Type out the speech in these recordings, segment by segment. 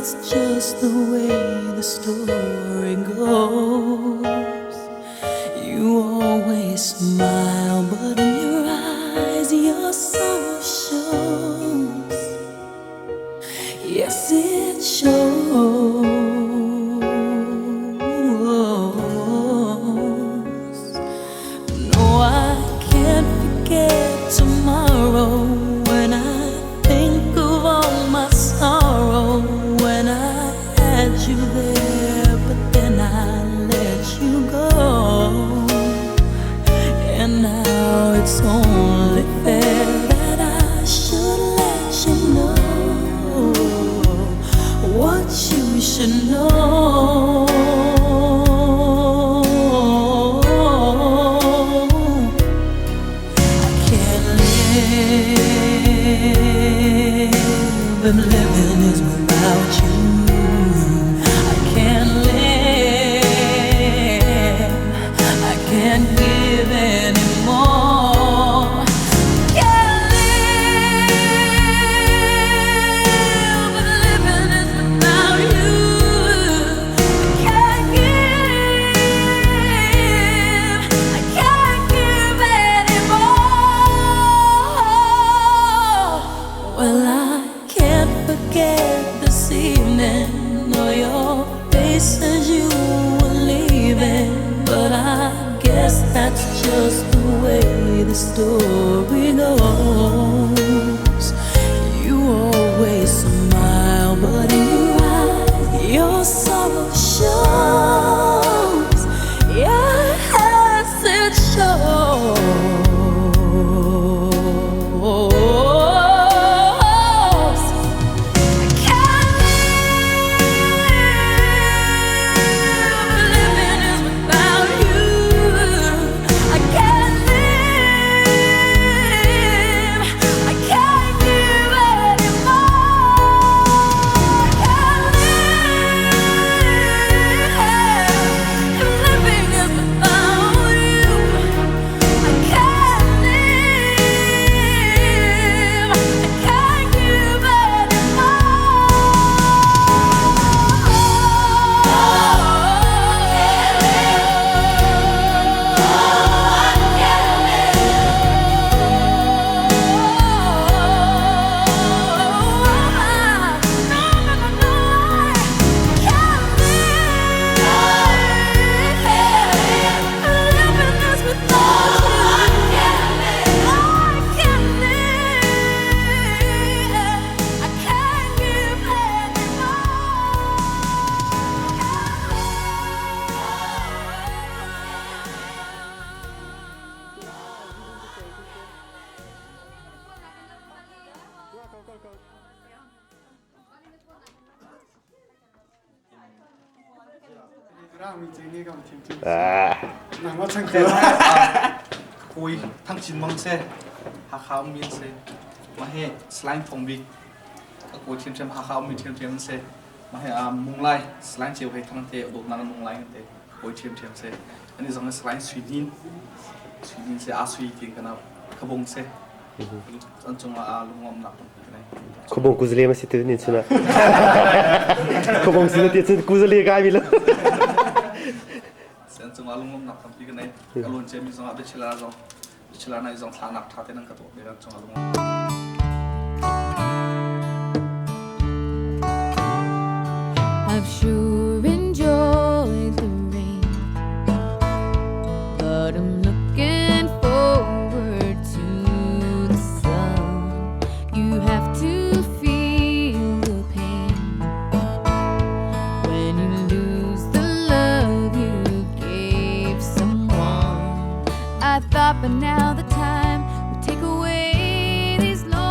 that's just the way the story goes. You always smile, but in your eyes your sorrow shows. Yes, it shows. No, I can't forget tomorrow when I think of all my sorrow. When I had you there, but then I let you go. And now it's only fair that I should let you know what you should know. I can't live if living is without you. I can't live, I can't give anymore. Can't live if living is without you. I can't give anymore. Well, I can't forget this evening or your face as you were leaving, but I guess that's just the way the story goes. You always smile, but in your eyes your sorrow shows. Yes, it shows. Mang Hlawnceu Cui thằng chín mong xe hạ khảo miên xe mà hệ slime phong big cô chim chim hạ khảo miên chim chim xe mà hệ mông lai slime chiều hệ thằng tệ bộ năng mông lai thế cô chim chim xe anh ấy giống slime sweetin xe sweet tiếng cái nào kabong xe anh chung là lung ngom nạp cái này kabong kuzle mà situ nên chuna kabong situ tiệt kuzle cái gì luôn sen chung alung ngom nak tampi kanai alun chemi zong abe chila nai zong thla nak thate nang ka to be chung alung I've sure enjoyed the rain, but I'm looking forward to the sun. You have to feel the pain when you lose the love you gave someone. I thought, but now the time would take away these lonely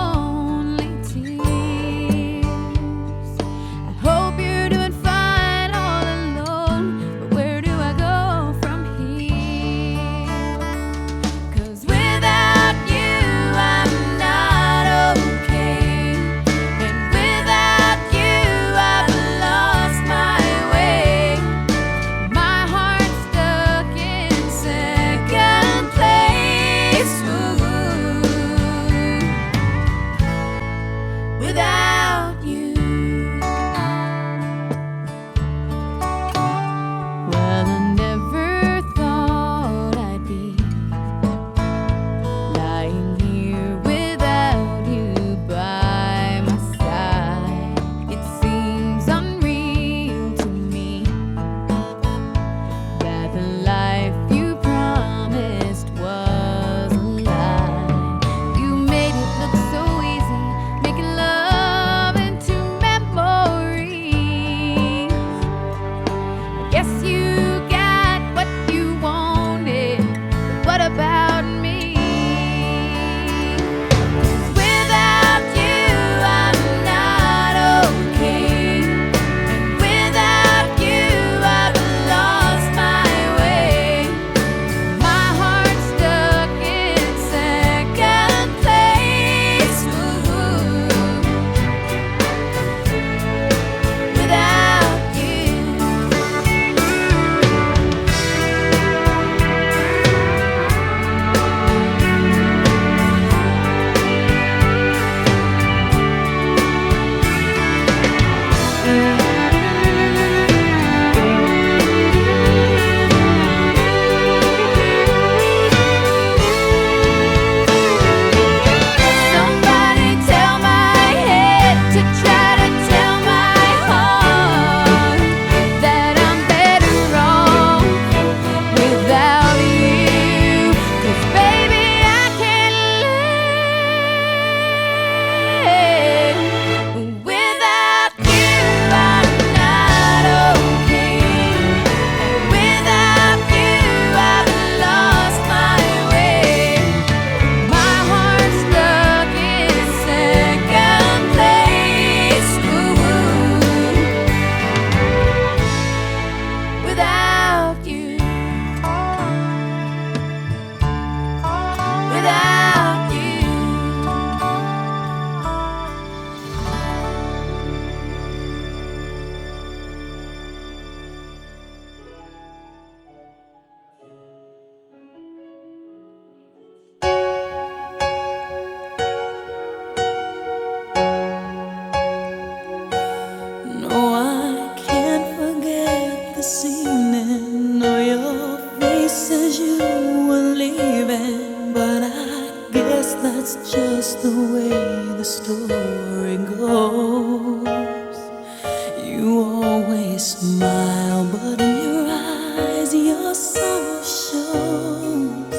You always smile, but in your eyes your sorrow shows.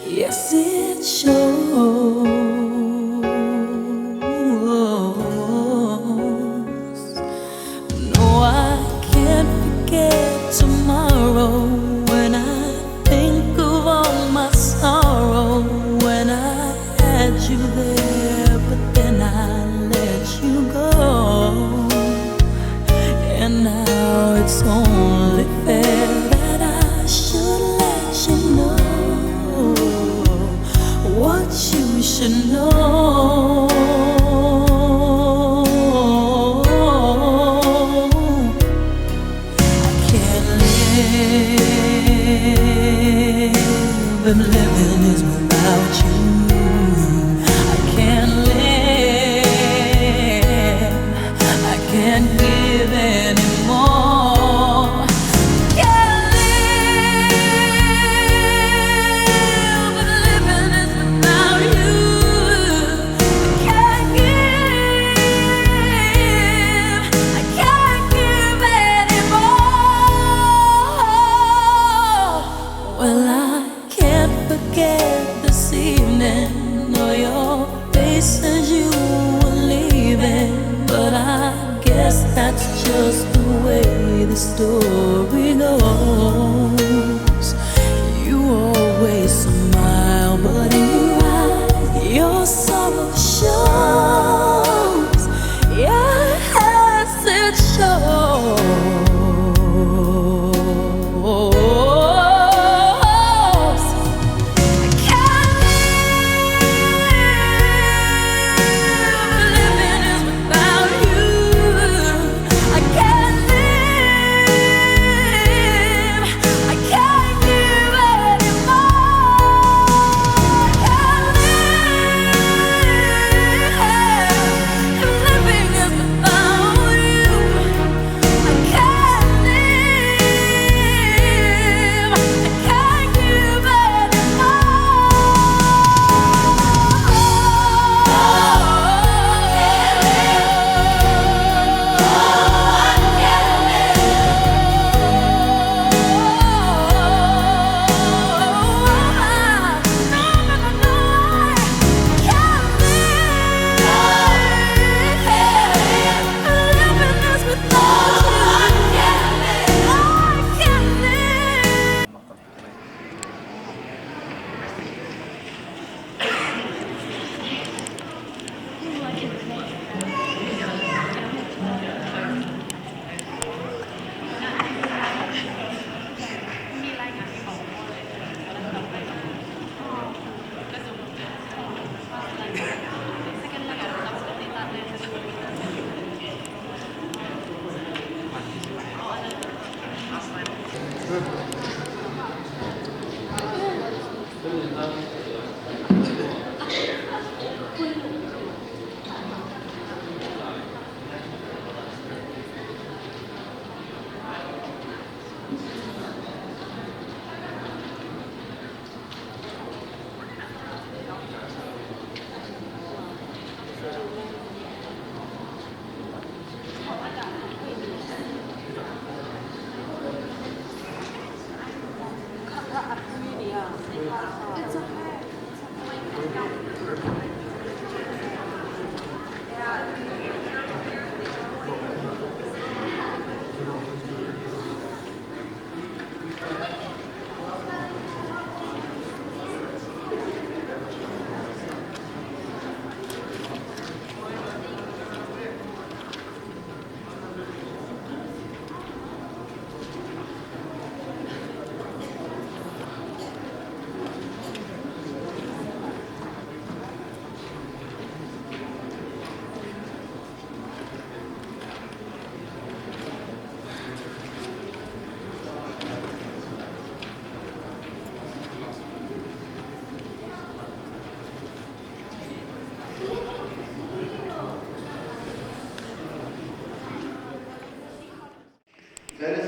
Yes, it shows. No, I can't forget tomorrow when I think of all my sorrow. When I had you there, but then I let you go. And now it's only fair that I should let you know what you should know. I can't live if living is without you. I can't live, I can't give anymore. Can't live if living is without you. I can't give anymore. Well, I can't forget this evening or your face as you were leaving, but I guess that's just the way the story goes. You always smile, but in your eyes your sorrow shows. Yes, it shows.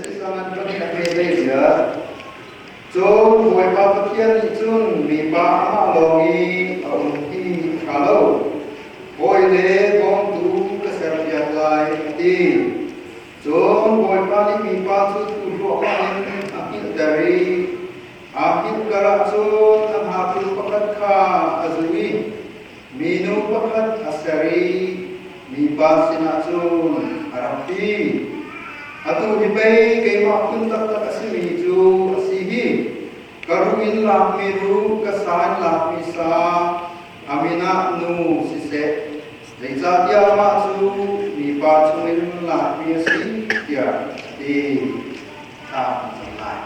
Islam trong các nghề đây nữa, chốn buổi ba bát thiên chốn bị ba ama longi ông khi khalo, buổi lễ bom tu keserpian lai, John boy pani mi pa chu tu ro ma in akil dari akil kara chu am ha tu pakat kha azui minu pakat asari mi pa sina chu arapi atu hi pai ke ma kun tak tak asimi chu asihi karuin la miru kasan la pisa amina nu sise leja dia ma chu mi pa chuin la pi si dia di ta lai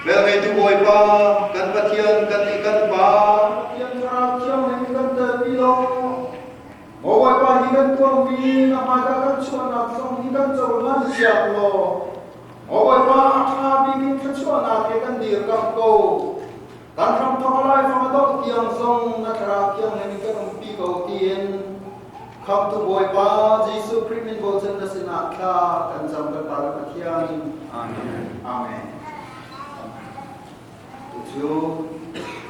bel ngai tu boy pa kan pathian kan ni kan pa tian ra chiang ni kan ta pi lo mo boy pa hi kan tu mi na ma ka kan chuan na song hi kan chaw lan sia lo mo boy pa tha bi kin ka chuan na ke kan dir kam ko kan ram tho lai phong dok tiang song na thra tiang ni kan pi ko tien kham tu boy pa jisu primin bo chen na sina kha kan jam kan pa ka thian amen amen tu chu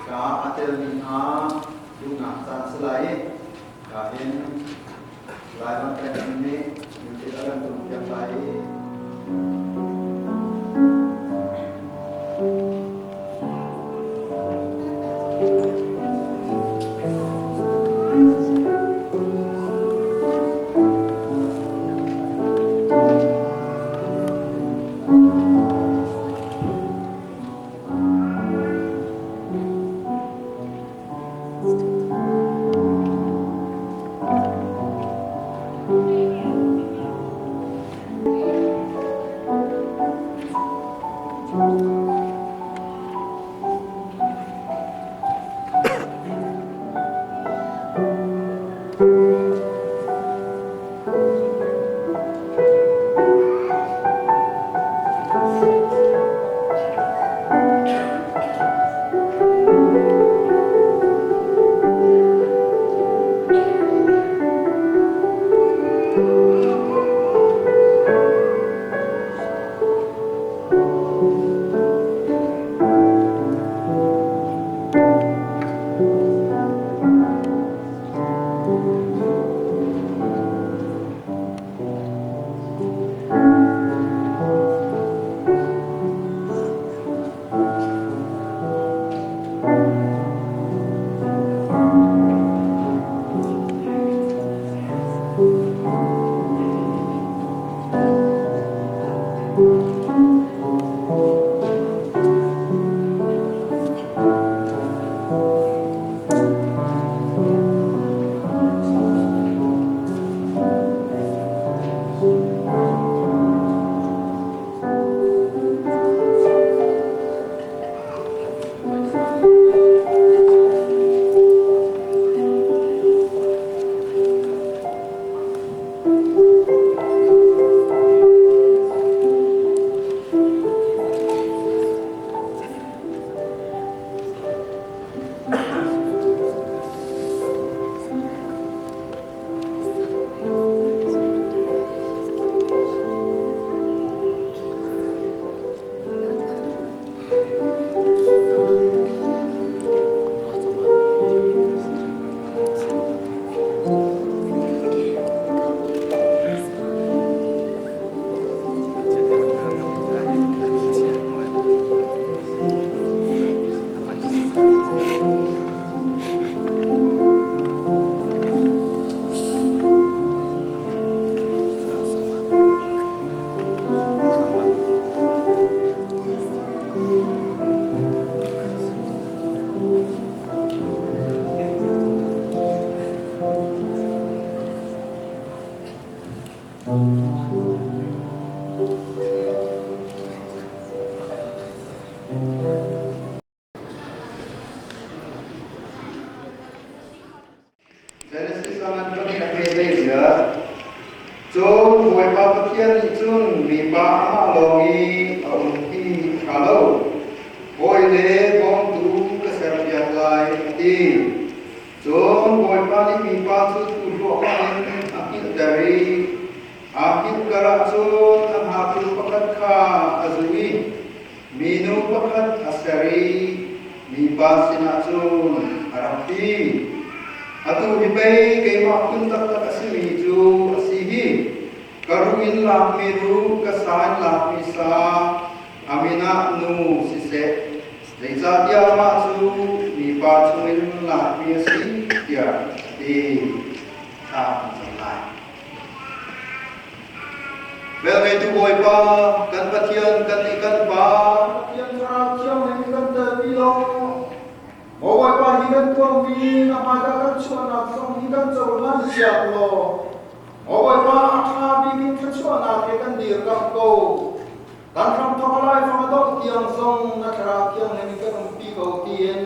ka atel ni ha tu na san slai ka hen lai ban kan ni ni te alan tu yang lai Genesis sangat kami nak belajar ya. John buat apa kian John bipa longi aunti kalau boleh bom tu keserbian lain di John buat apa ni bipa tu ruang akhir dari akhir kerajaan am hatu pakat kha azui minu pakat asari bipa sinacun arapi atu hipai ke ma kun tak tak asimi ju min la mi ru ka san la mi sa amina nu si se leja dia ma chu mi pa chu min la mi si dia ti ta lai vel ngai tu boy pa kan pathian kan ikan pa pathian ra chiang ngai kan ta pi lo mo boy pa hi kan tuang mi na ma ka kan chuan na song hi kan chau lan sia lo mo boy pa tha bi kin kan chuan na ke kan dir kam ko dan ram thong lai phong dok tiang song na thra kiang ngai kan pi ko tien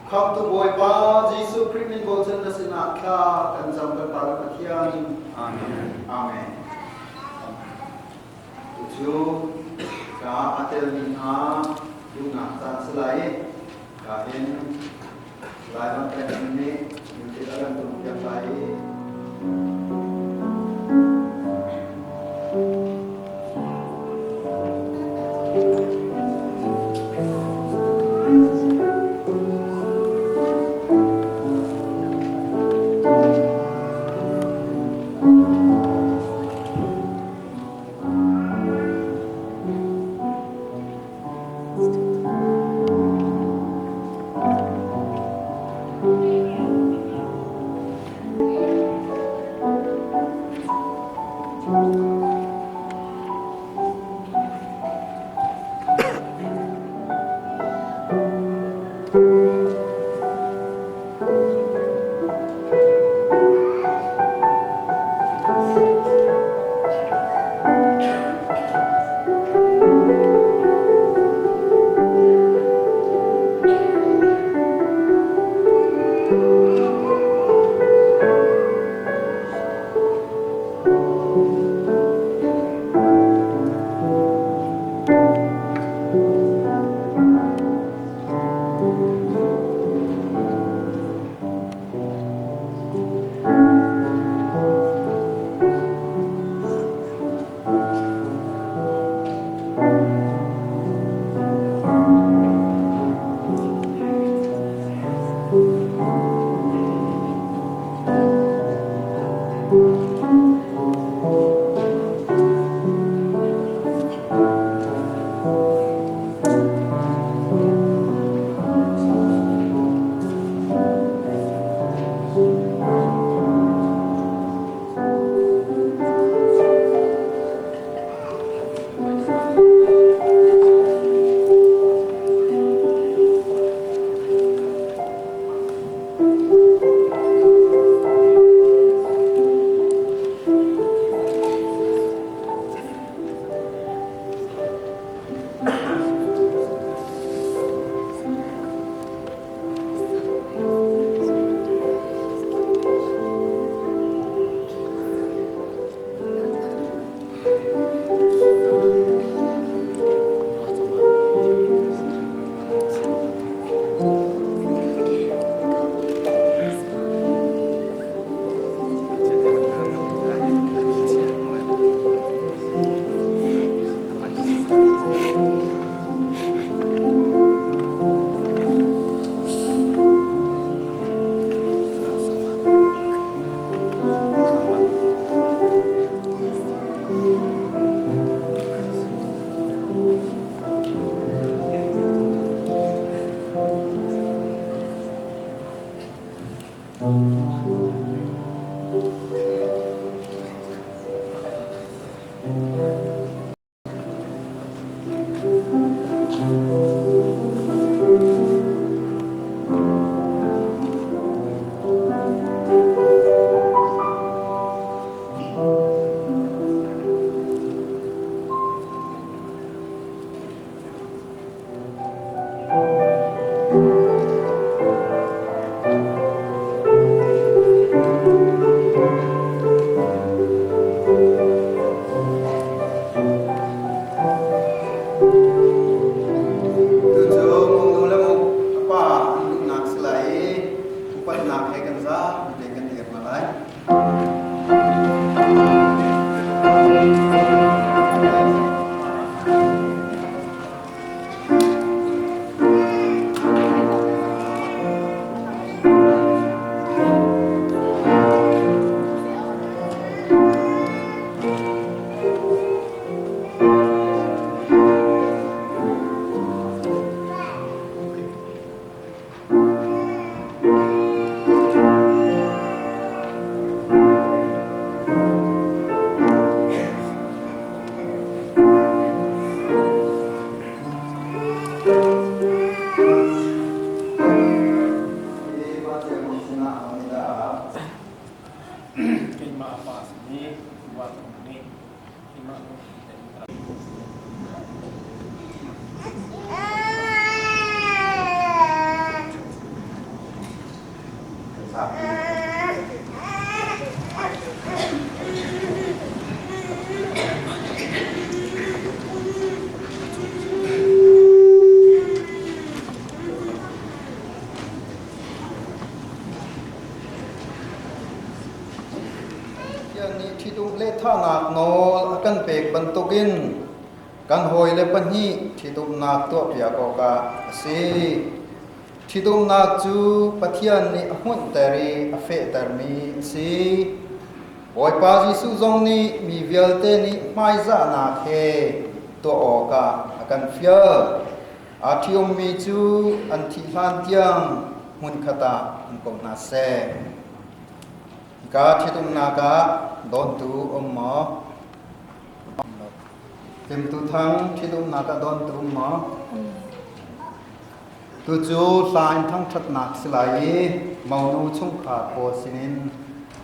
kham tu boy pa Jesus Christ min bo chen na sina kha kan jam kan pa pathian amen amen chú cả atel min ha du na tan selai ka hen lai ban kan ni ni te dalam tu yang lai ima apa sini buat ini imaที่ดูเล่ท่านักโนกันเปกบรรทุกินกันหอยเล็บหีที่ดูนักตัวเปียกอกาสิที่ดูนักจูปะเทียนนี่หุ่นแต่รีเฟตร์มีสิบอยปาจิสุจงนี่มีเวลเตนี่ไม่จะนักเฮตัวออกากันเฟียอาทิอมมีจูอันที่ลันเตียงหุ่นขตาอันกงนาเซกาที่ตุมนากาโดนตูอมหมอเต็มตุทั้งที่ตุมนากาโดนตูหมอตูจูลายทั้งชัดนักสลายเมานูชุ่มขาโคสินิน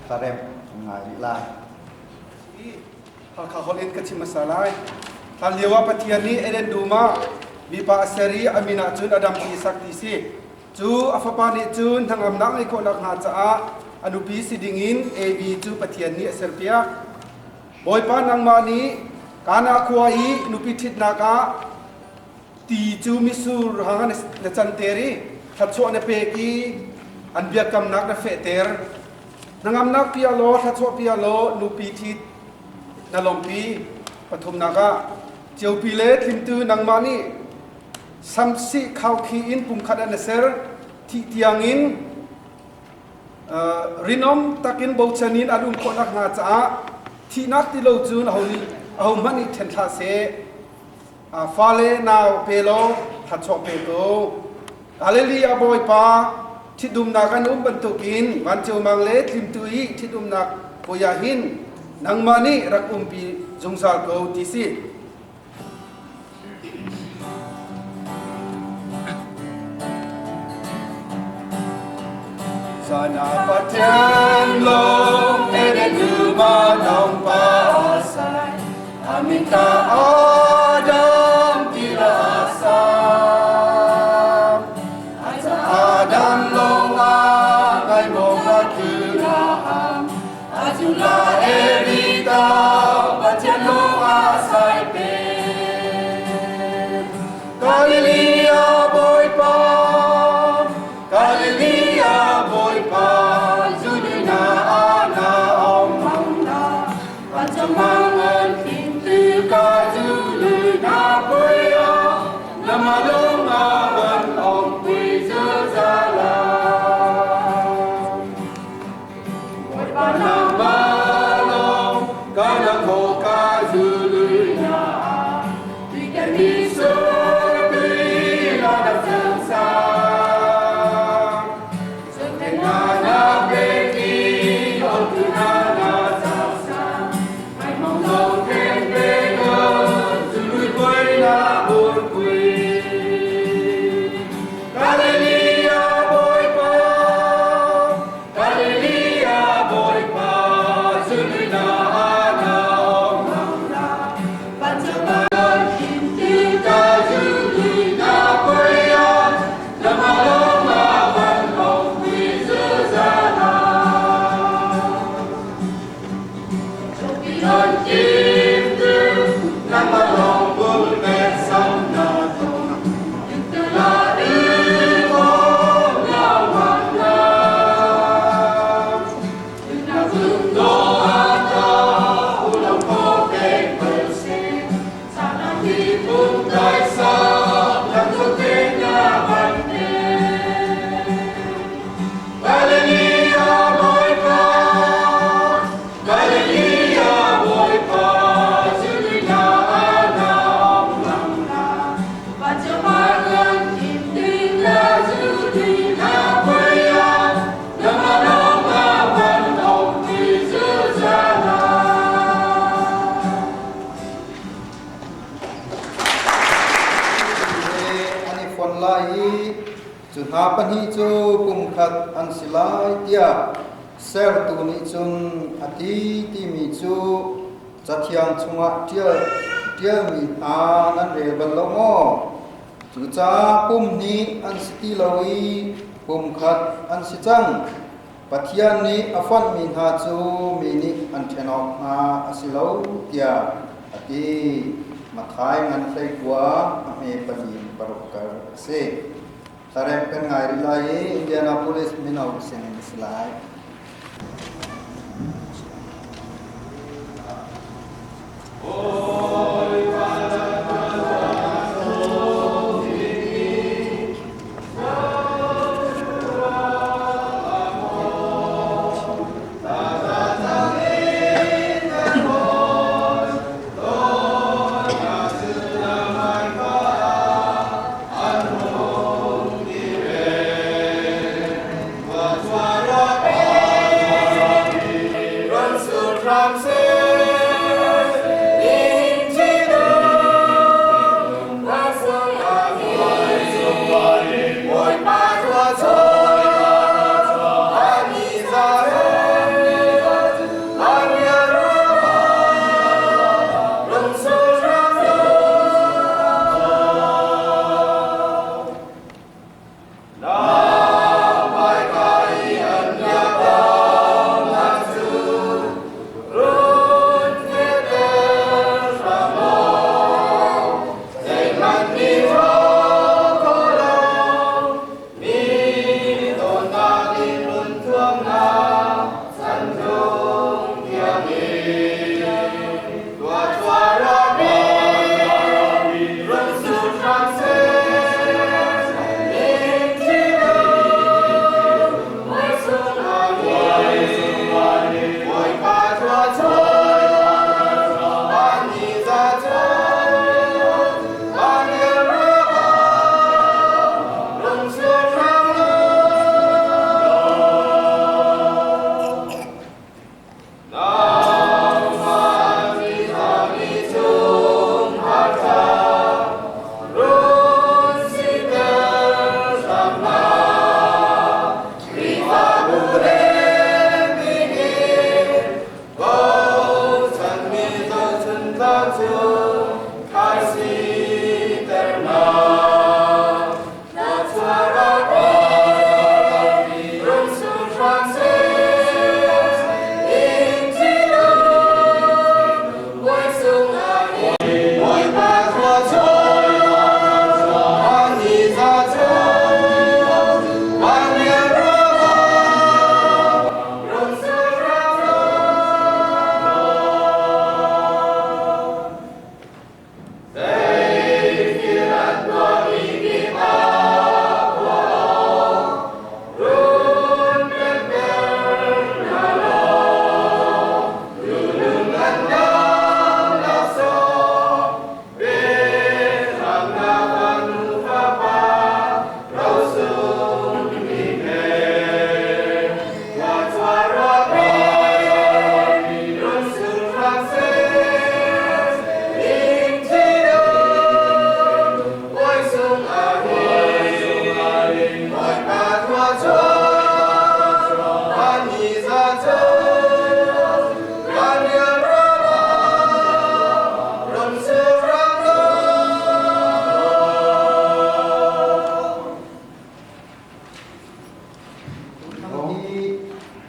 ตาเรมงายลายหากเขาเล่นกับชิมาสลายตอนเดียวว่าปฏิญาณนี้เอเดนดูมามีปาเสรีอามินาจุนอดัมทีสักทีสิจูอัฟปานิจุนทั้งอำนาจในคนนักหาจ้าอนุปีสิดิงินเอบีจูปฏิญาณนี้เสรียบอยปานังมานี้การอาควายนุปิทิดนากาตีจูมิสูรหังนจันเตรีทัดชวนเปกีอันเบียกำนักนเฟเตอร์นางอำนักพิอาโลทัดชวพิอาโลนุปิทิดนลมปีปฐุมนากาเจียวพิเลทิมตูนางมานีสัมสิข้าวขีอินปุ่มขัดอันเสรที่เตียงอินรินอมตักินบูชนินอดุมคนนักนาจ้าที่นักที่เราจูนเอามันนี่เทนทาเซฟาเลนาวเปโลทัดชอบเปโลอาเลลีอาบอยปาที่ดุมนักอันบรรทุกินวันเจียวมังเลทิมตุยที่ดุมนักโอยาหินนางมานีรักปีจงสารโกติสิสนาปัจเจนลงเอเดนูมาดองปาสายอามิตาอาดัมกิลาสามอาดัมลงอาไงโมกาคิราฮัมอาจุลาเอริตาปัจเจนลงอาสายเปกาลิลีอาบอยปากาลิลีอาบอยปาจุลนาอานาอมมังนาปัจจมังอันทิมตือกาจุลนาบอยอานามาลงอาบันอมปุยเจจาลาบอยปานามาลงกานาโคกาจุลนาที่แกมีสุปีลาดเซิงซาจุดหาปัญหาจูปุ่มขัดอันสิลายเดีย เซอร์ตูนิจุนอดีที่มีจูจัดยานชงะเดียมีอานันเรบัลโลโมจูจ้าปุ่มนี้อันสติลาวีปุ่มขัดอันสิจังปัทยานี้อฟันมีหาจูมีนิอันเทนอกนาอสิลาวเตียอดีมาทายงันใส่กัวอเมปนีปรกกรเซตาเรเป็นไงริไลอินเดียนาโพลิสมินาอุเซนสลาย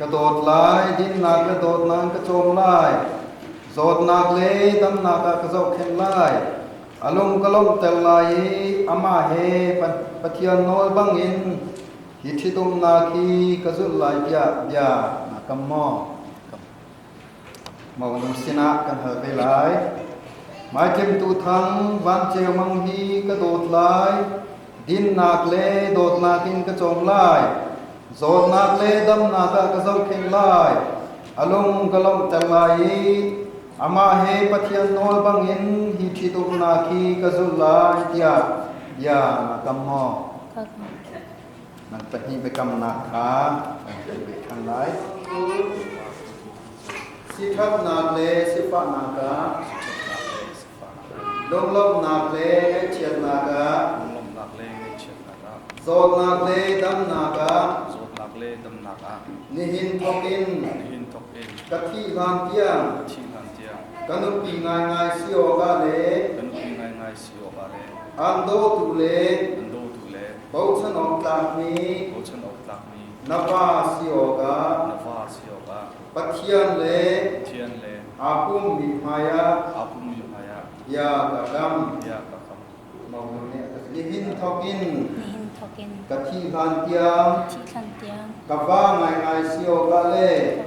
กระโดดลายดินหนักกระโดดนางกระโจมลายโสดนักเลยตำหนักกระโจกเข็นลายอารมณ์กระลมแต่ลายอามาเฮปะเทียนน้อยบังอินหิทิตุมนาคีกระสุนลายยานักกำมอมองนุสินะกันเหอไปหลายหมายเต็มตูทังวันเจวมังฮีกระโดดลายดินหนักเลยโดดนากินกระโจมลายโซนักเลดำนักกระโจมเข็นลายอารมณ์กระลมแต่ลายอามาเฮปะเทียนน้อยบังอินหิทิตุมนาคีกระสุนลายยานักกำมอนั่นตะฮีไปกำนาคาไปทางไหนสิทับนาเลสิฟ้านากาลมนาเลเชียนนากาโซนาเลดำนากา นิหินทอกิน หินทอกเอง กะทิลานเตียง ชีลันเจียง กันนุปีงายงายสิโอกาเล เป็นปีง่ายๆสิโอบาเล อันโดตุเล อันโดตุเล เบาชนอกตากมี โอชันออกหลักมี นภาสิโอกาน ฟ้าสิโอบา ปัทเทียนเล เทียนเล อาปุมบิมายา อาปุมิพายาย ากะกัม ยากะค มองเนี่ยนิหินทอกิน นิหินทอกิน กะทิลานเตียง ที่ขันเตียง กะว่างายงายสิโอกาเล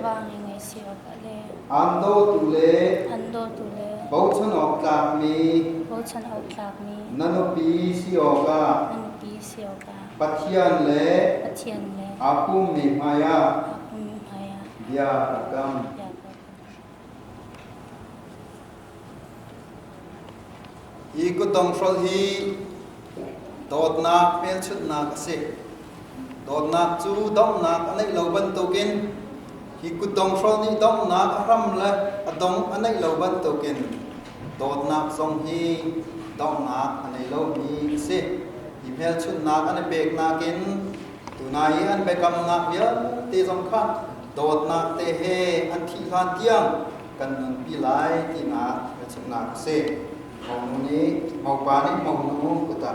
กว่างยังไงเสียวกะเล อันโดตุเล อันโดตุเล เบาชนอกตากมี โบชันเอาคลากมี นันปีสิโอกา นันปีเสียวกา ปัทเทียนเล ปะเทียนเล อาปุมบิมายา อาคุมพายาย ากะกัม ยากะ อีกุตองฟรอฮีโดดนักเมลชุดนักสิโดดนักจูดองนักอันนี้เราบันตุกินอีกุตองฟรอนี้ดองนักรำละดองอันนี้เราบันตุกินโดดนักทรงฮีดองนักอันนี้เรามีสิอีเมลชุดนักอันนี้เบกนักกินตัวนายอันเบกำนักเยอะตีสำคัญโดดนักเตเฮอันที่ลานเตียงกันนึงปีไลที่นักเมลชุดนักสิมองนี้มองปานี้มองนู้นกุตา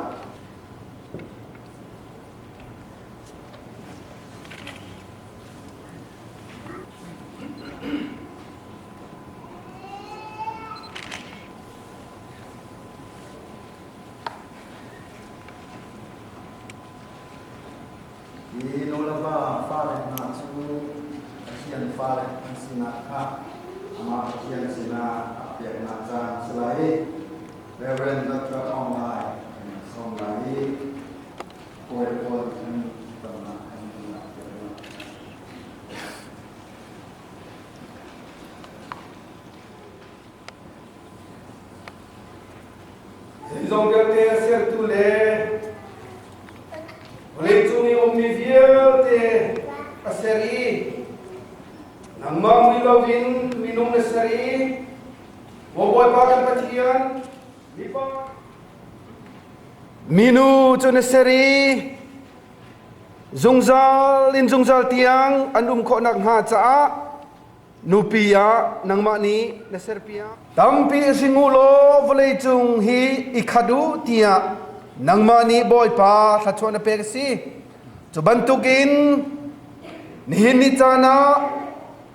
ยีโนลบาฟาเลนาซูเทียนฟาเลนันสินาค่ะมาเทียนสินาเปียกนาจางสไลเรเวนดัตระออนไลน์สองไลโอยโอยอันตำนักอันตำนักเดียว Zong te ser tu le Oleh tu ni omni viel te aseri Nang mang milawin minum nasari Woboy pakan patian Lipa Minu tu nasari Zungzal in zungzal tiang Andum ko nak nga tsa Nupia nang mani naserpia Tampi singulo volay chung hi ikadu tia nang mani boy pa sa chona persi Tubantukin nihin ni tana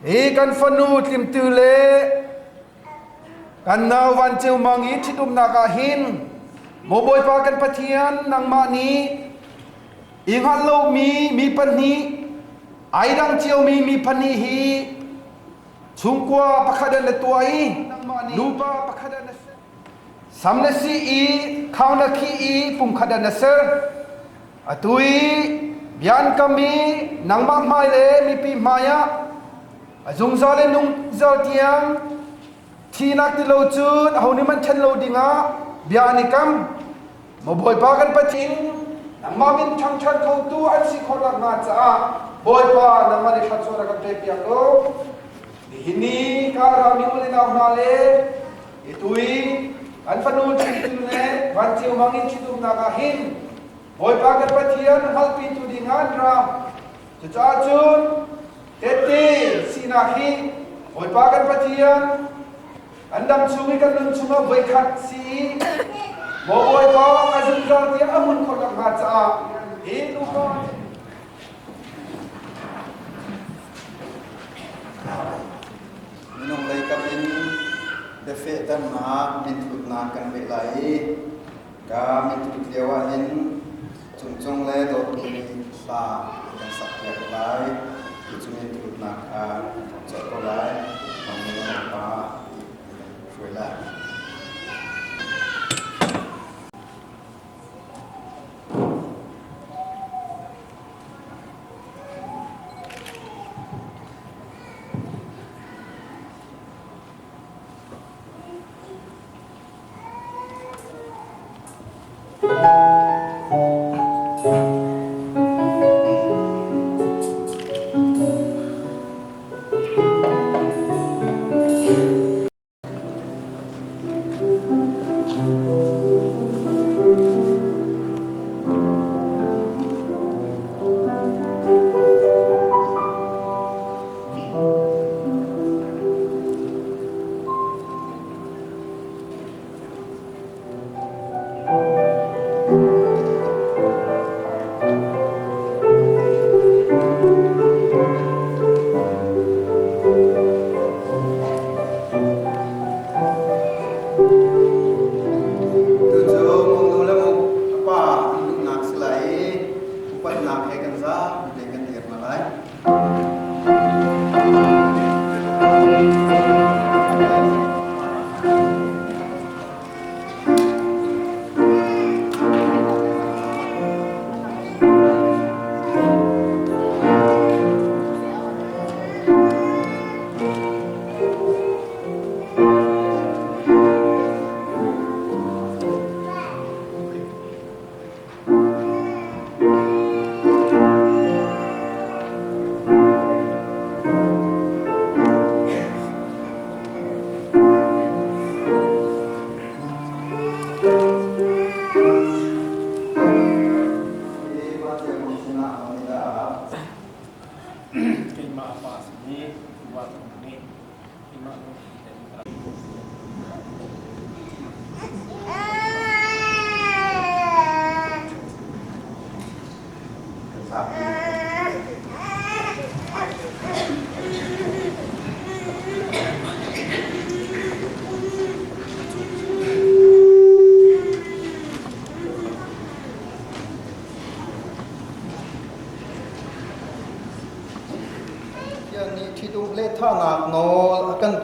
ikan fanu tlimtule kan nawan Ceu Mang Hlawnceu nakahin mo boy pa kan patian nang mani ingat lo mi pani aidang Ceu mi pani hi Sungkwa pakadan na tuai lupa pakadan na ser samnasi i kauna ki i pumkadan na ser atui bian kami nang mamai le mi pi maya azung zale nung zal tiang thinak ti lo chun hauni man chen lo dinga biani kam moboy pagan patin nang mamin chang chan ko tu an si khodak nga cha boy pa nang mani khatsora ka te pia ko Ini karami mulai nak nale, itui anfanul cintune, Ceu Mang Hlawnceu nakahin, boy pagar patian hal pintu dengan ram, cacun, tete sinahi, boy pagar patian, andam sungai kan sunga boy kat si, boy pa azul dia amun kodak ngaca, itu kan. Nung lay kapin defe tan na mitut na kan be lai ka mitut lewahin chung le do ni sa kan sak ya lai chung mitut na ka chot ko lai mang ni pa shwe lai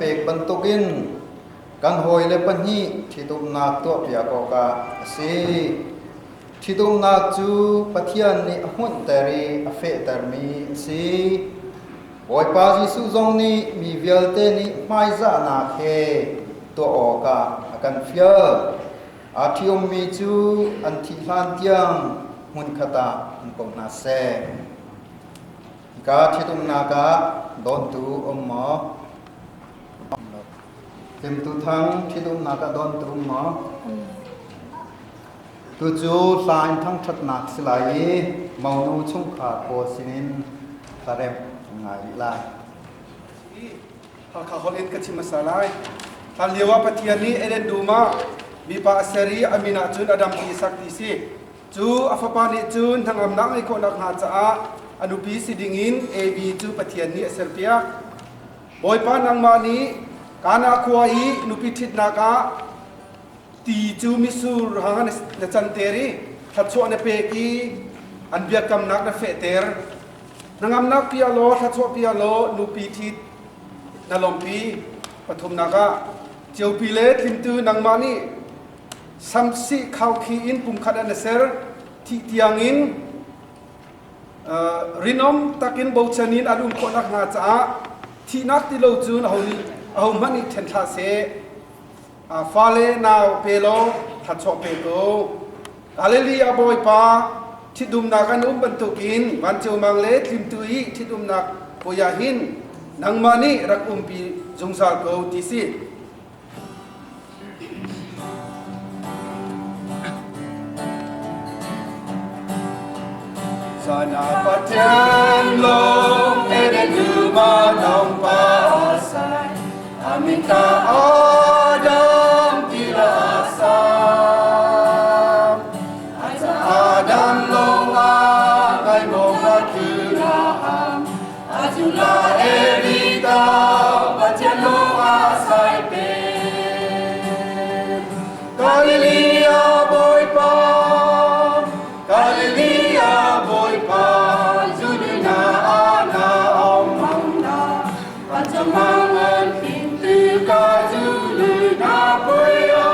pek bantukin kan hoi le pani thitum nak to pia ko ka si thitum nak chu pathian ni hun tari afe tarmi si boy pa Jesu zong ni mi vialte ni mai za na khe to o ka akan fia athium mi chu an thi hlan tiang hun khata ko na se ka thitum na ka don tu omma tem tu thang thitum na ka don tu ma tu chu sain thang that nak silai mau nu chung kha ko sinin tarem ngai la ha kha holin ka chim masalai ta lewa pathian ni eren duma mi pa seri amina chun adam ki sakti si chu afapa ni chun thangam nak ai ko nak ha cha anupi sidingin ab chu pathian ni serpia boy pa nang ma ni kana khuai nupi thit na ka ti chu misur hangan na chanteri thatcho ne pe ki anbia kam nak na feter nangam nak pia lo thatcho pia lo nupi thit na lompi pathum na ka Ceu pile Tlimtue nang ma ni samsi khau khi in pum khat an ser thi tiangin rinom takin bauchanin adum ko nak nga cha thi nak ti lo chun holi au mani then tha se fale naw pelo thatcho pe go hallelujah boy pa thidum na kan bantukin ban Ceu Mang le Tlimtue thidum nak poyahin nang mani rak pi jungsal go ti si sana patyan long eden duma nong pa asai aminta adam tira asam asa adam long ay moga kiraham ajula erita patyan long asai pe Hallelujah boy pa Hallelujah boy pa Zulina ana omangna Pancamangan pintu ka Zulina boy ya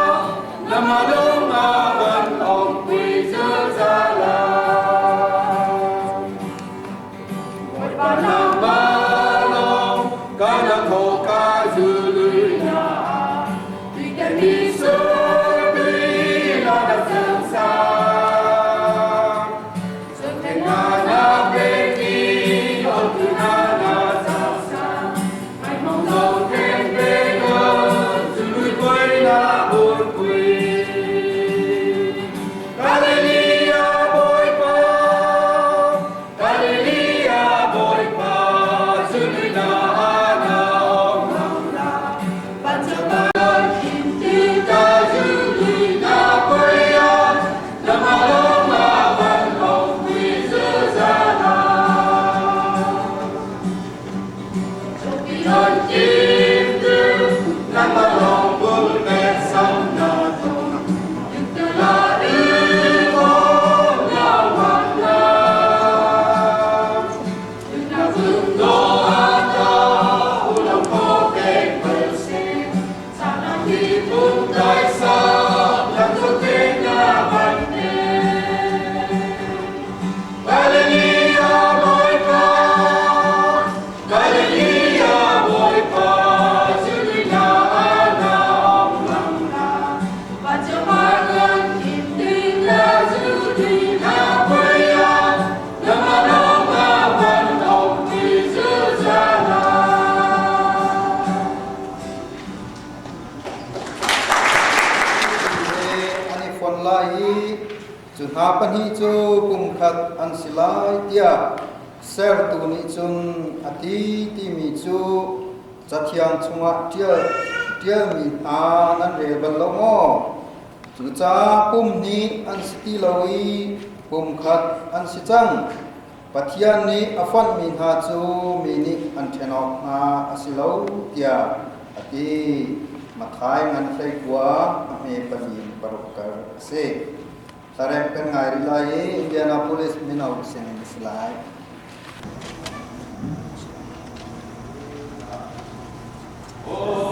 Namalong awan om pui zazalam Boy pa nang balong Kana ko ka Zulina Tiga miso Hapan hi chu pum khat an silai tia ser tu ni chun ati ti mi chu chathiang chunga tia mi a nan re ban lo mo chu cha pum ni an sti loi pum khat an si chang pathian ni afan mi ha chu mi ni an thenok na asilo tia ati mathai ngan sai kwa me pani parokar se Sarem pen ngai rilai Indianapolis minau sen slide Oh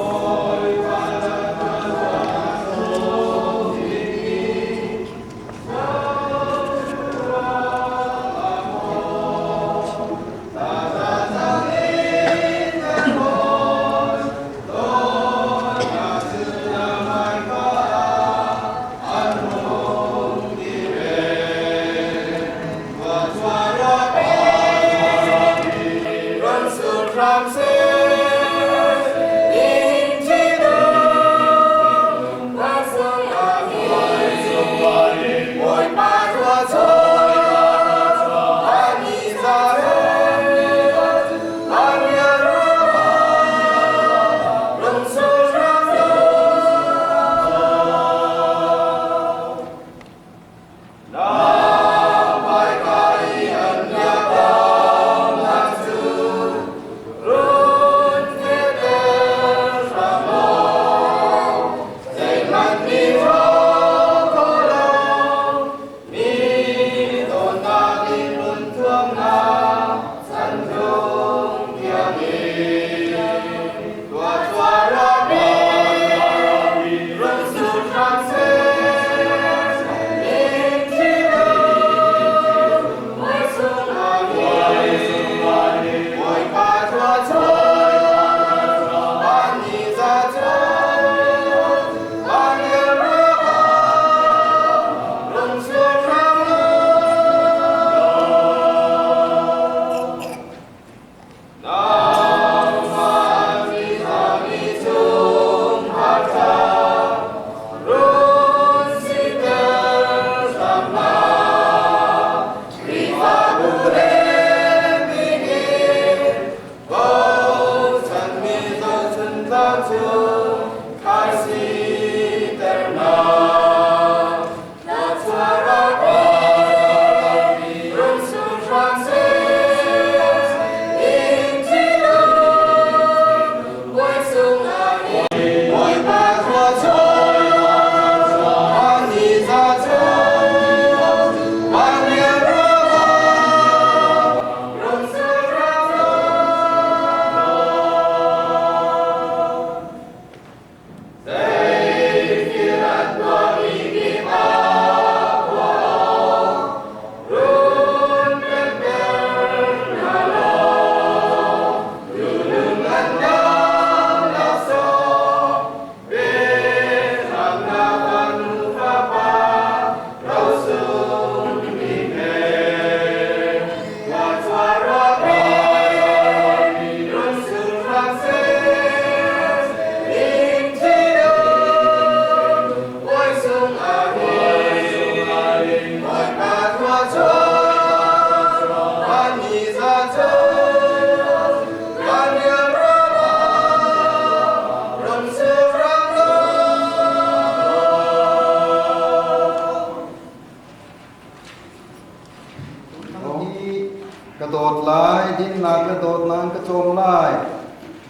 กระโดดลายดินหนักกระโดดนางกระโจมลาย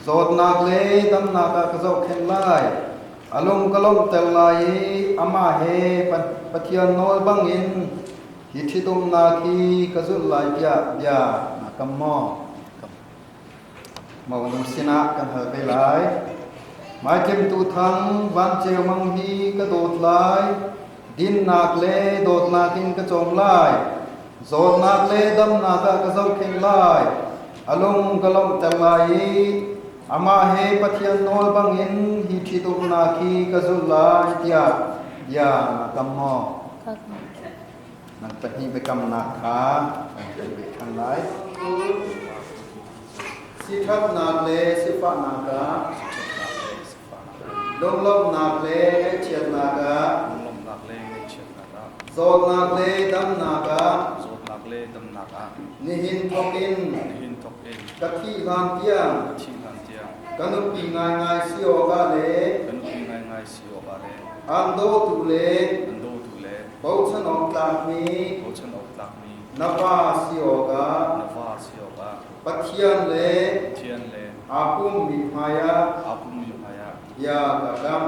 โสดหนักเลยดำหนักกระโจกเข็นลายอารมณ์กระลมเตลายอามาเฮปะเทียนโนบังอินหิทิตุมนาคีกระสุนลายยานักมอมาวันนี้สินะกันเหอไปหลายหมายเจ็มตูทังวันเจวมังฮีกระโดดลายดินหนักเลยโดดนากินกระโจมลายโสดนักเลดำนักกระโจมเข็นลายอารมณ์กระลมเตลายอามาเฮปะเทียนโนบังอินหิทิตุมนาคีกระสุนลายยานักมอนักปะฮีไปกำนักขาไปทางไหนสิทับนักเลสิฟ้านักกะลมนักเลเฉียดนักกะโสดนักเลดำนักกะนิหินทอกอินกะที่ลานเตียงกันุปีง่ายสิโอกะเลอันโดตุเลเบาชนออกจากมีนวาสิโอกะปัทยันเลอาคุมมิพายะยากะกัม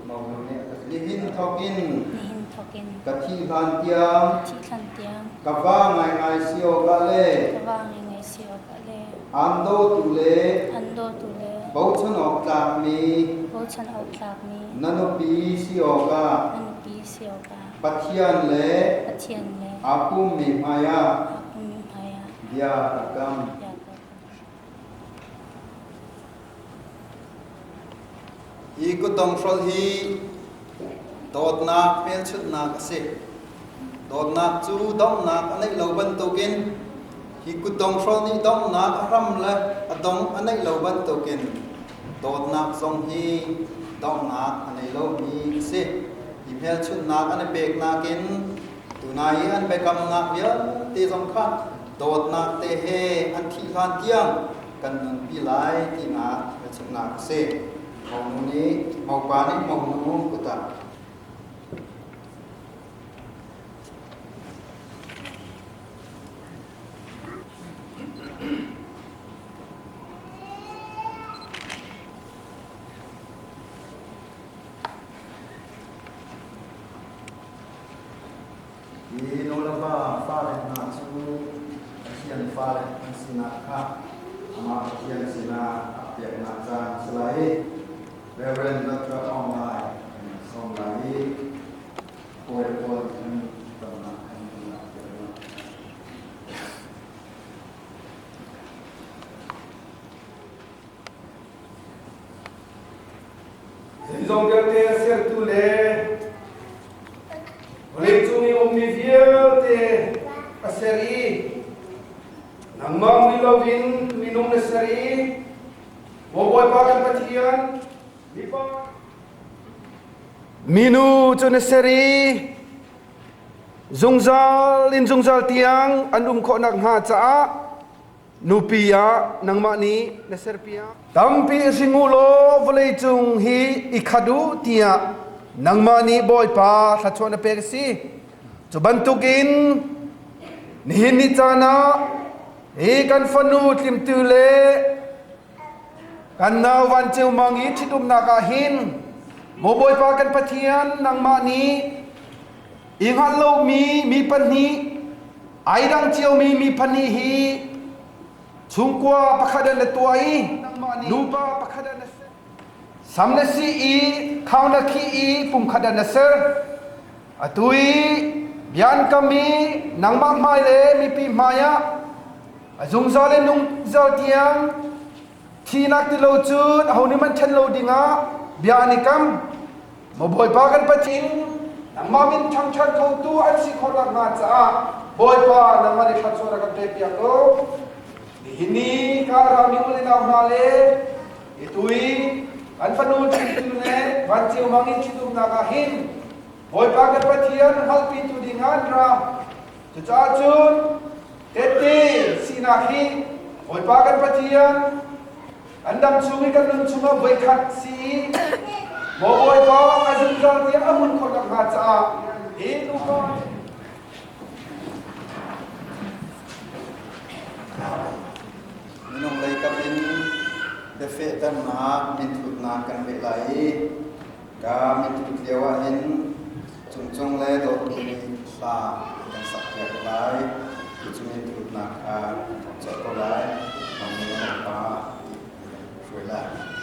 มองเนี่ยนิหินทอกอินกะที่ลานเตียงกะฟ้าง่ายสิโอกะเลอันโดตุเลเบาชนออกจากมีนันปีสิโอกะปัทยันเลอาคุมมิพายะยากะกัมอีกุตองฟรอฮีโดดนักเมลชุดนักสิโดดนักจูดองนักอันนี้เราบรรทุกินอีกุตองฟรอนี้ดองนักรำและดองอันนี้เราบรรทุกินโดดนักทรงฮีดองนักอันนี้เรามีสิอีเมลชุดนักอันนี้เบกนักกินตัวนายอันไปกำนักเยอะตีสำคัญโดดนักเตะเฮอันที่ลานเตียงกันหนึ่งปีหลายที่นักเป็นชุดนักสิมองนี้มองปานี้มองนู้นกุตาอีโนลาบาฟาเลนาซูเชียนฟาเลนสินาคามาเชียนสินาเปียกนาจานสไลเรเวนดัตระออนไลน์สองไลโอยตำนักZong dia te ser tu le. Oleh cumi omnivia te aseri. Namang milovin minum nesari. Boboy pakan patian. Lipa. Minu tu nesari. Zungzal tiang andum ko nak ha cha. nupia nang mani na serpia tampi singulo volei chung hi ikhadu tia nang mani boy pa thachona persi chubantukin nihin ni chana e kan fanu Tlimtue le kan na wan Ceu Mang hi thitum na ka hin mo boy pa kan pathian nang mani ingat lo mi pani ai dang chiao mi pani hi chungkwa pakhadan na tuai nuba pakhadan na samna si i khauna khi i pum khadan na ser atui bian kami nang mak mai le mi pi maya azung zale nung zal tiang thinak ti lo chut hauni man chen lo dinga biani kam mo boy pa kan pathin nang mamin chang chan thau tu an si kholak ma cha boy pa nang mani khat so ra kan te piak lo hini ka rami ule na na le itui an fanu Tlimtue ne wan Ceu Mang in chitum na ka hin boy pa kan pathian halpi tu dingan ra tu cha chun tete sinahi boy pa kan pathian andam chungi kan nun chunga boy khat si mo boy pa azun zal ti amun kholak ma cha he nu ko nung lay kapin defe tan na mitut na kan be lai ka mitut dewa in chung le do ni sa kan sak ya lai chung mitut na ka cho lai mang ni pa foi lai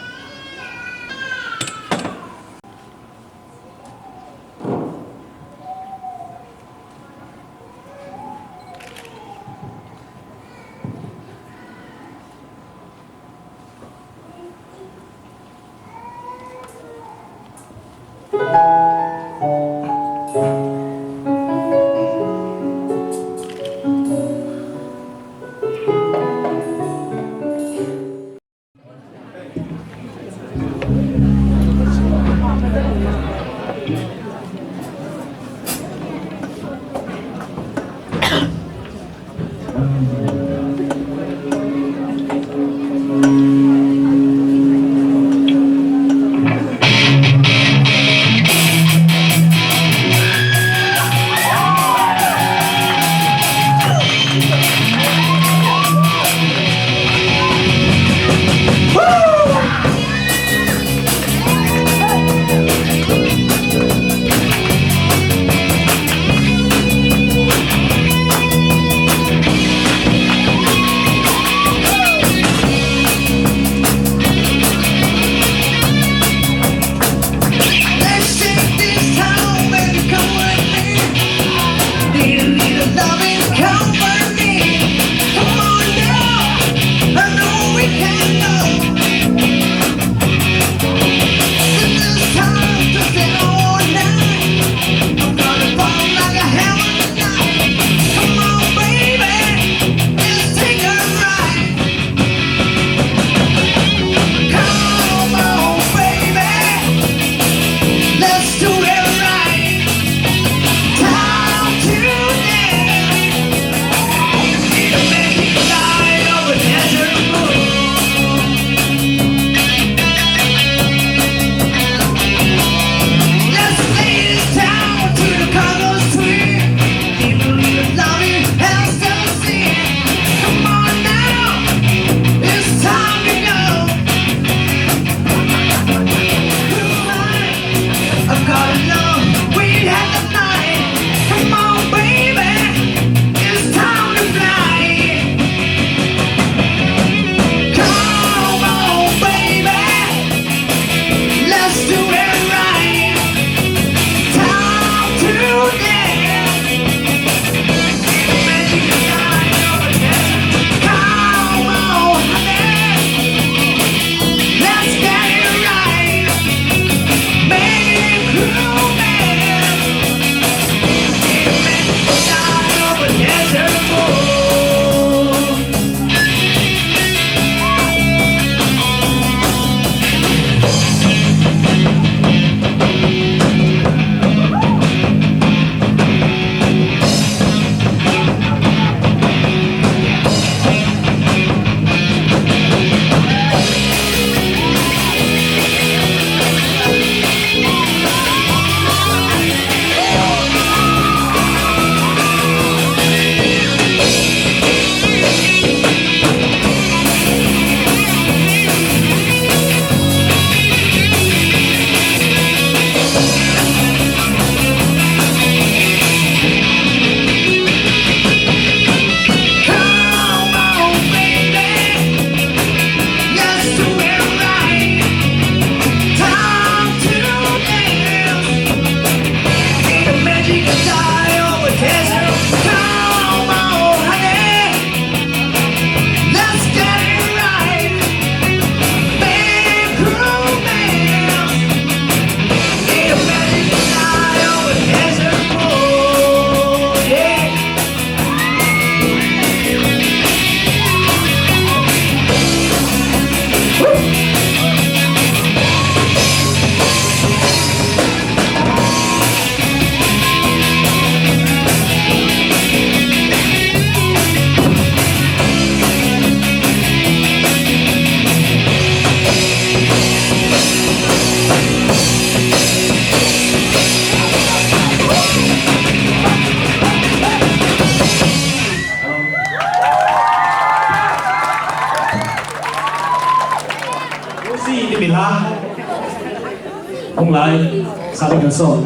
cùng lại sao được số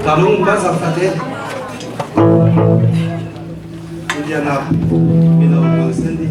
Talung bazar tadi. Dia nak minum mangsa ni.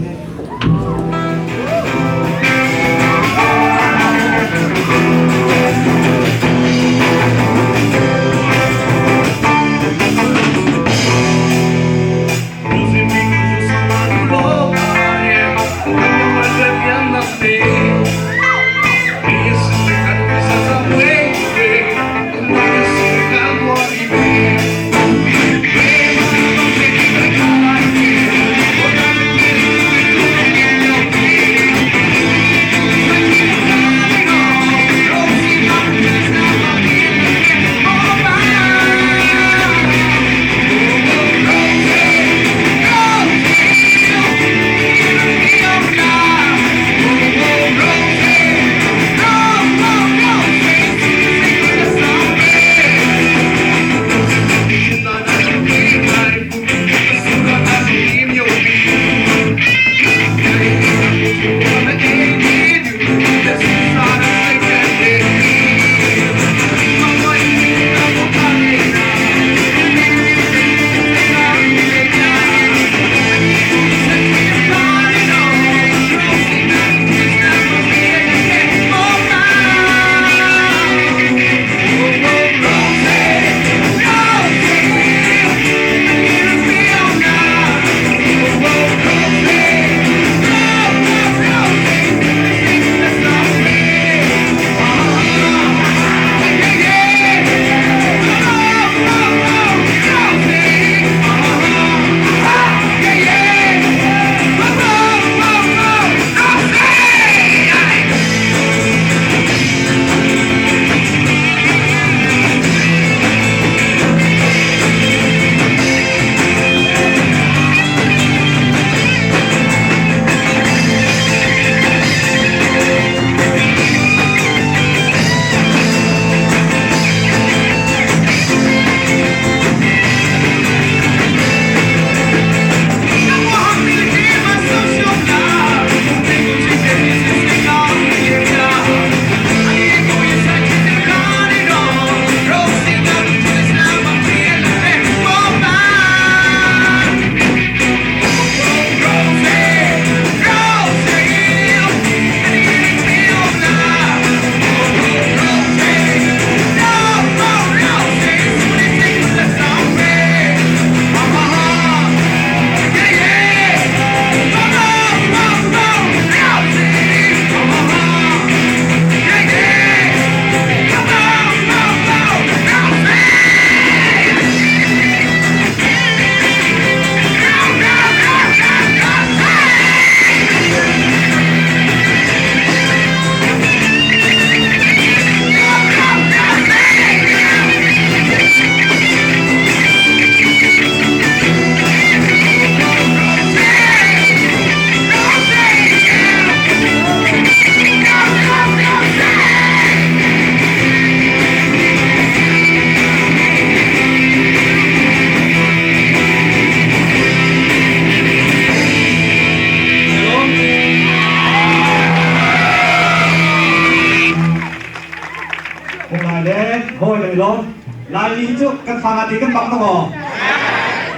hoi le lo lai li chu kan phang ati kan bang to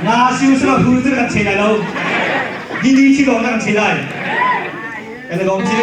na siu sra hu chu kan chei lai lo di di chi lo kan chei lai kan lo chi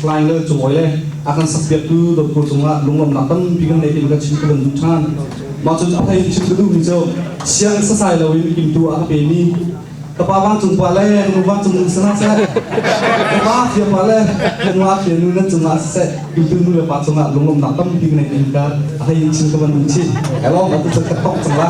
selain le joy le akan sabiat tu do ko sunga lungom natam bigan nei bigan chin kan du than ma chu apa hi chin du ni jo siang sa sai lo in kim tu a pe ni tapa wang chung pa le nu wang chung sana sa tapa sia pa le nu a pe nu na chung a sa kim tu nu le pa sunga lungom natam bigan nei ka a hi chin kan du chi hello ma tu cha tok chung la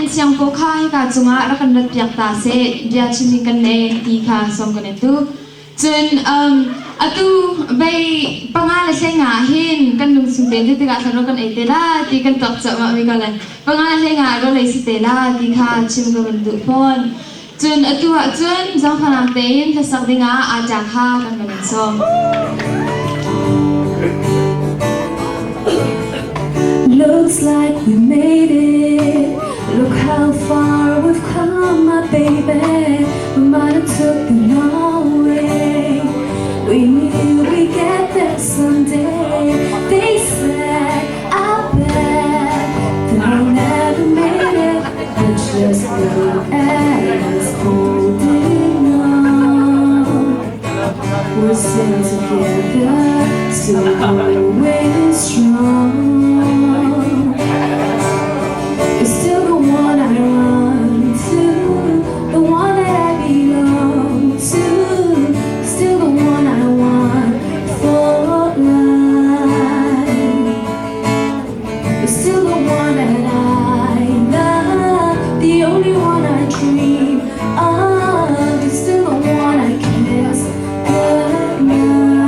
siang po khai ka chunga rakan rat piak ta se dia chini kan ne ti kha som kan tu chun atu bai pangala se nga hin kan lung sum te ti ka san kan ete la ti kan tok cha ma mi ka lan pangala se nga ro le si te la ti kha chim ko kan du pon chun atu a chun jang phanam te in la sak dinga a ja kha kan kan som Looks like we made it. Look how far we've come, my baby. We might have took the long way. We knew we'd get there someday. They said, I bet that I'll never make it. But just look at us holding on. We're still together, still going strong. Still the one I run to, the one that I belong to, still the one I want for life. Still the one that I love, the only one I dream of, still the one I kiss goodnight.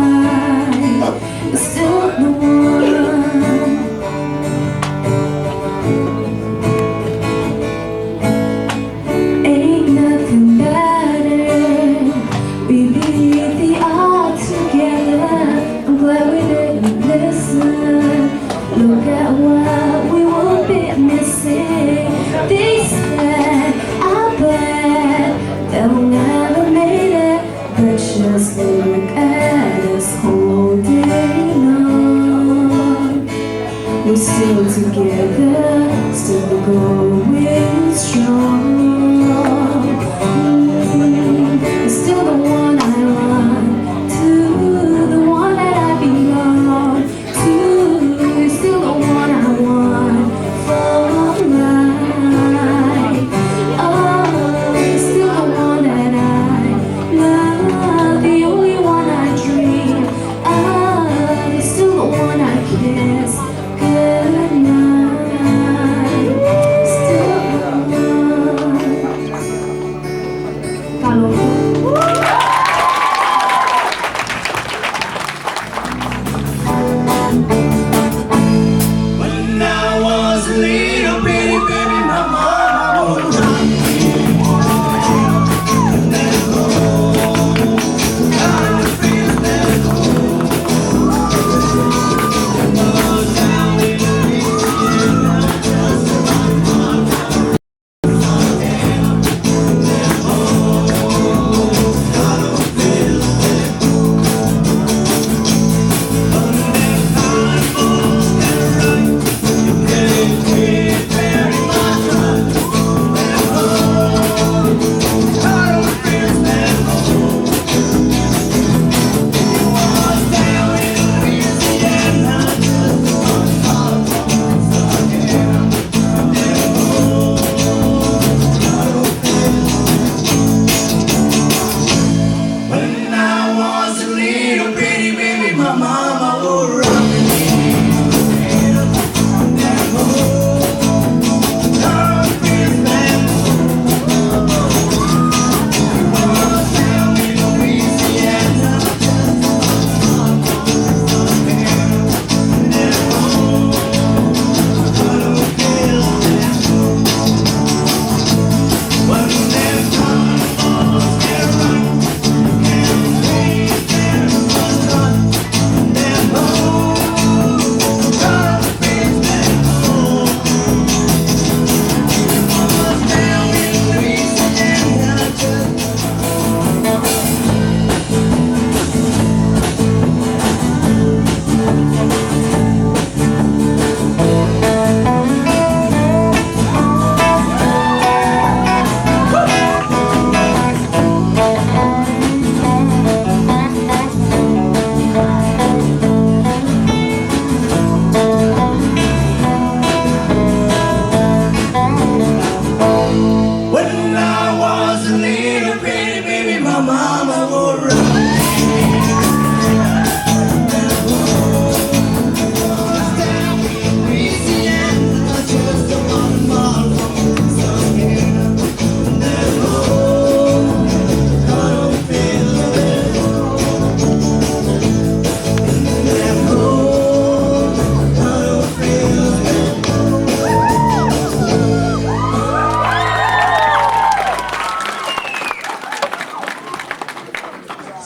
Still the one. Look at what we will be missing. They said, I bet that we'll never make it. But just look at us holding on. We're still together, still going strong. Still the one I run to, the one that I belong to, still the one I want for life. Oh, still the one that I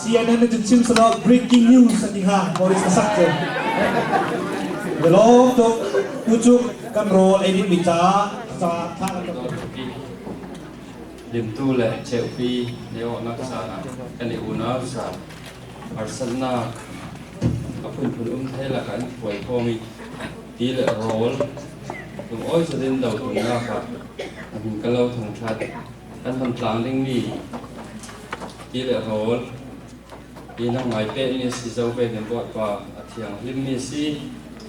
CNN จะชื่อสำหรับ breaking news สันติภาพบริษัทสักเจเดี๋ยวเราจะพูดจุกันโรลเอดิมิจ้าจะท่ากัน điểm tu lệ chịu phi nếu nó sa cái này nó sa arsana phun thế là cái quầy comi tí lệ roll tụi ôi cho đến đầu tụi nó cả mình cái lâu thằng chặt cái thằng trắng đinh đi tí lệ roll tí nó ngoài pe ini si dâu pe đến bọt qua thiang lim mi si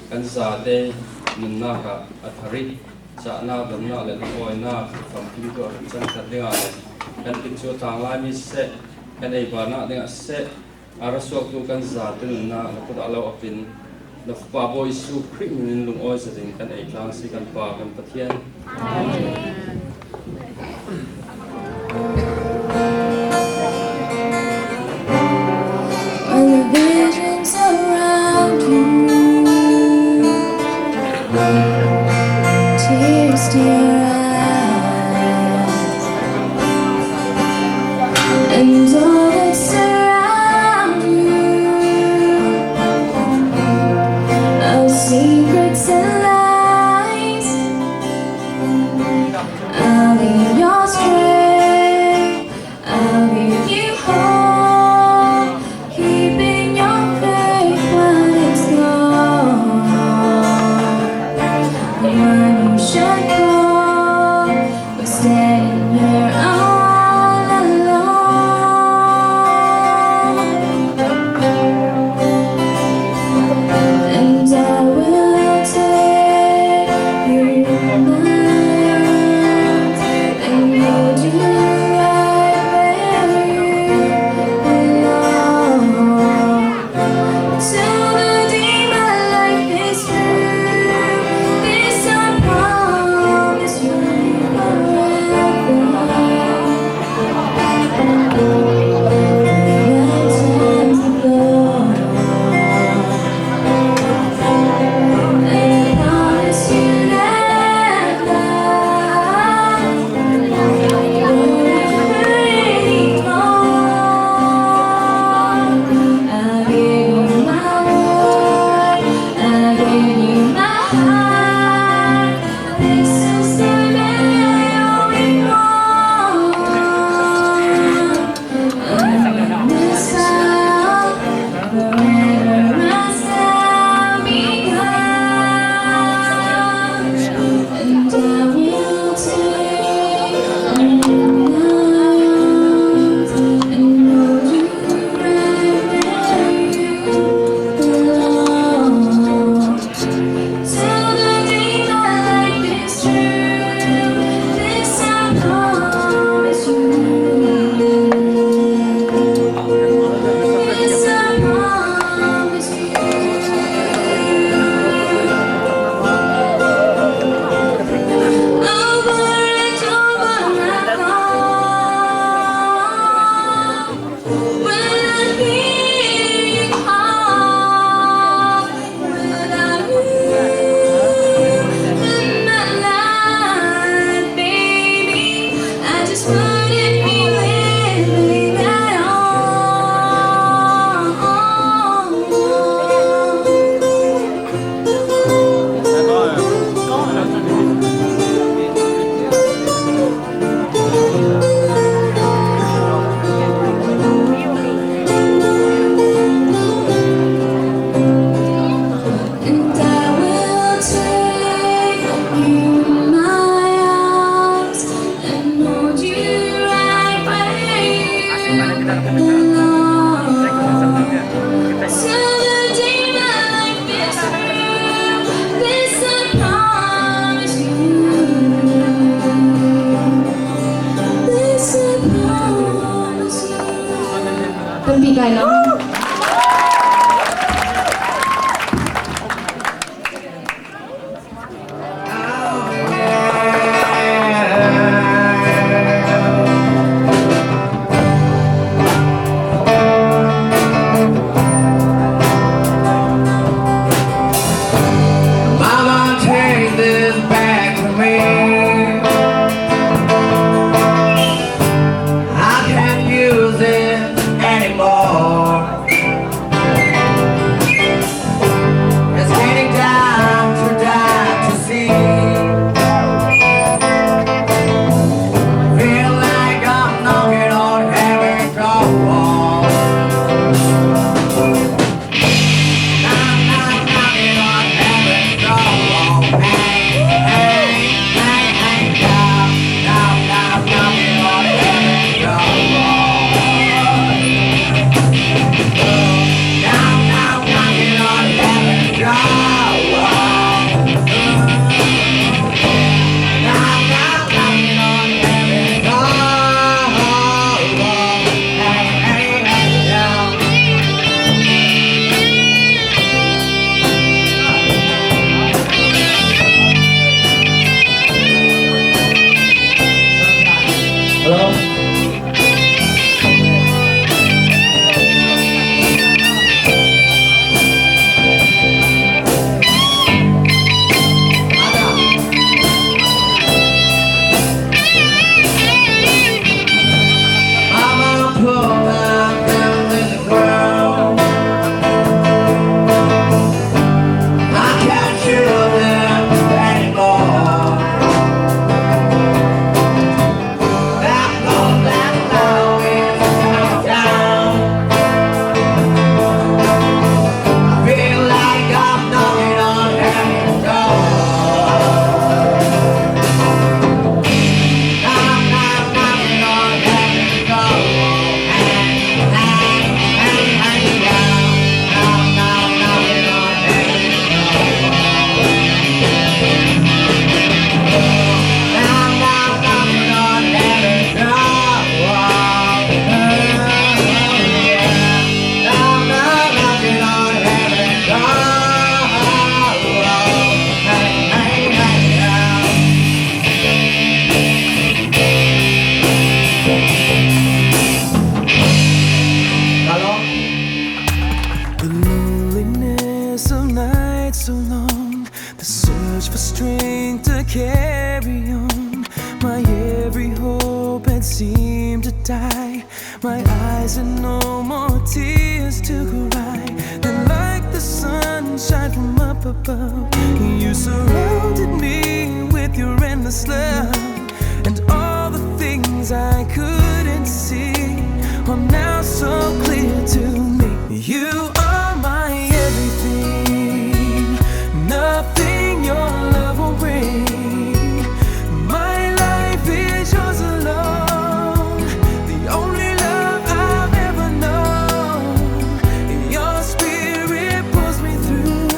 cái giá đây mình nó cả thari sa na dam na le oi na kam kim to san ta denga kan tin chu tang lai mi se kan ei ba na denga se ara sok tu kan za tin na ko da lo apin the pa boy su krim min lung oi sa ding kan ei tlang si kan pa kan pathian All the visions around you, tears to your eyes, and all that surround you, of secrets and lies. I'll be your strength, I'll give you hope, keeping your faith when it's gone. When you should go, we're staying here all alone. And I will take you in my arms and hold you right where you belong. Till the day my life is through, this I promise you forever. When times are gone, and I promise you that love won't be long. I give you my word, I give you my heart. This is the day we want. And this time, forever must now be gone. And I will take you in my arms and hold you right where you belong. Till the day my life is through, this I promise you. This I promise you. Over and over I've gone. When I hear you call, without you in my life, baby, I just wouldn't be living at all. And I will take you in my arms and hold you right where you belong. Till the day my life is through, this I promise you. This I promise you. เป็นปีไก่แล้ว Mama, take this back to me. I can't use it anymore. eyes and no more tears to cry. Then like the sunshine from up above, you surrounded me with your endless love. And all the things I couldn't see are now so clear to me. You are my everything, nothing your love will bring. My life is yours alone, the only love I've ever known. Your spirit pulls me through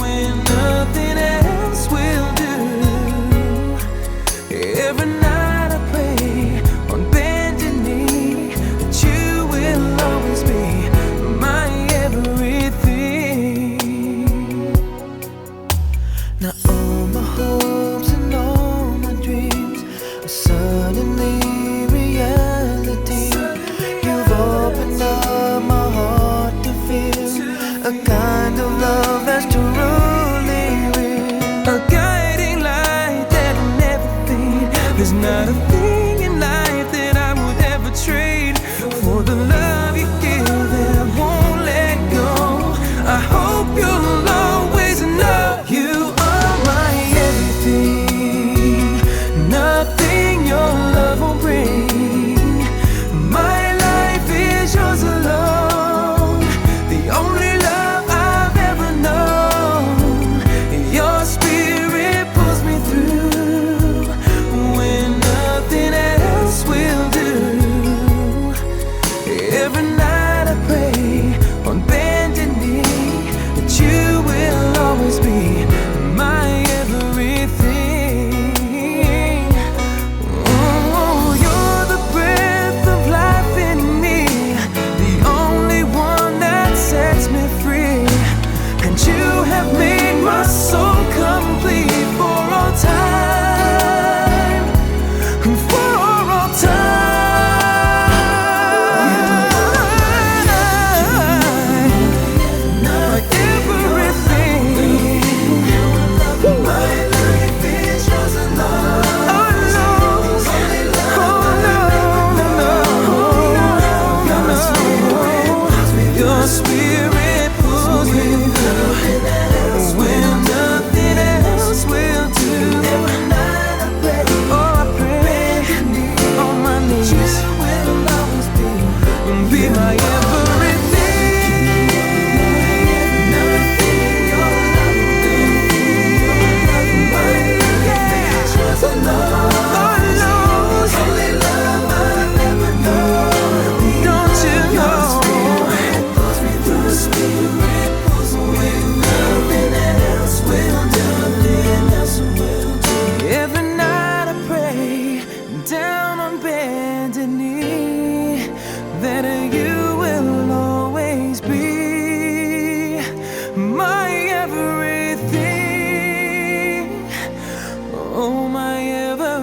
when nothing else will do. Every night I pray on bended knee that you will always be my everything. Now all my hopes and all my dreams are suddenly reality. You've opened up my heart to feel a kind of love that's truly real, a guiding light that will never fade. There's not a thing in life that I would ever trade for the love you give that won't let go. I hope you'll always know you are my everything, nothing your love will bring. My life is yours alone, the only love I've ever known. Your spirit pulls me through when nothing else will do. Every night I pray on bended knee that you will always be my everything. Oh, you're the breath of life in me, the only one that sets me free. And you have made my soul complete for all time, for all time. My everything. My life is yours alone. Oh no, your spirit pulls me through when nothing else will do. Oh, I pray on my knees, be my Every night I pray down on bended knee that you will always be my everything. Oh, my everything.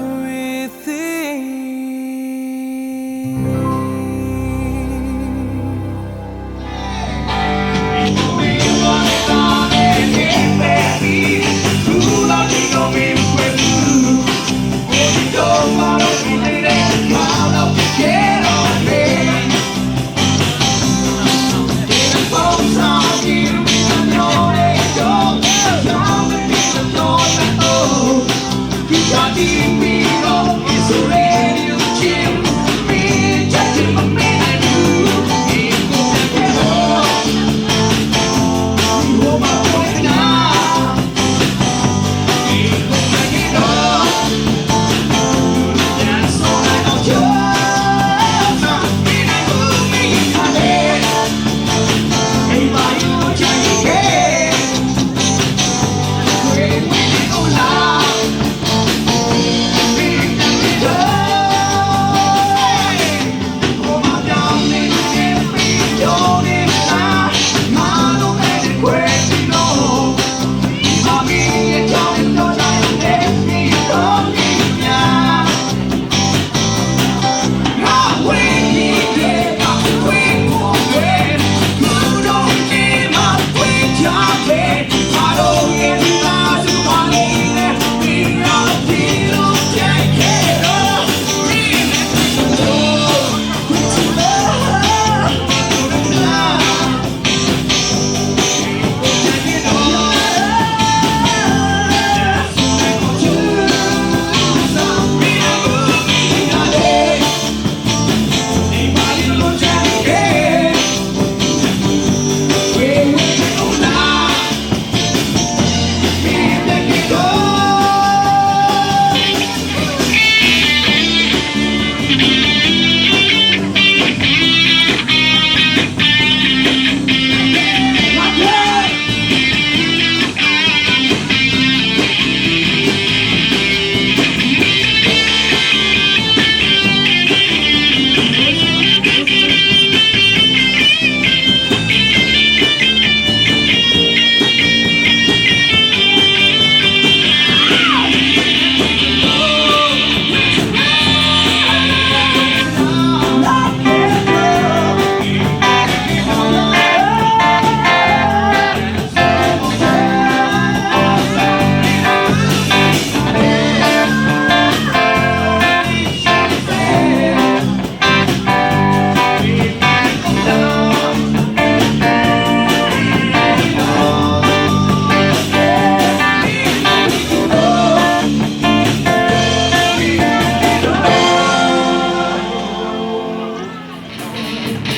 Thank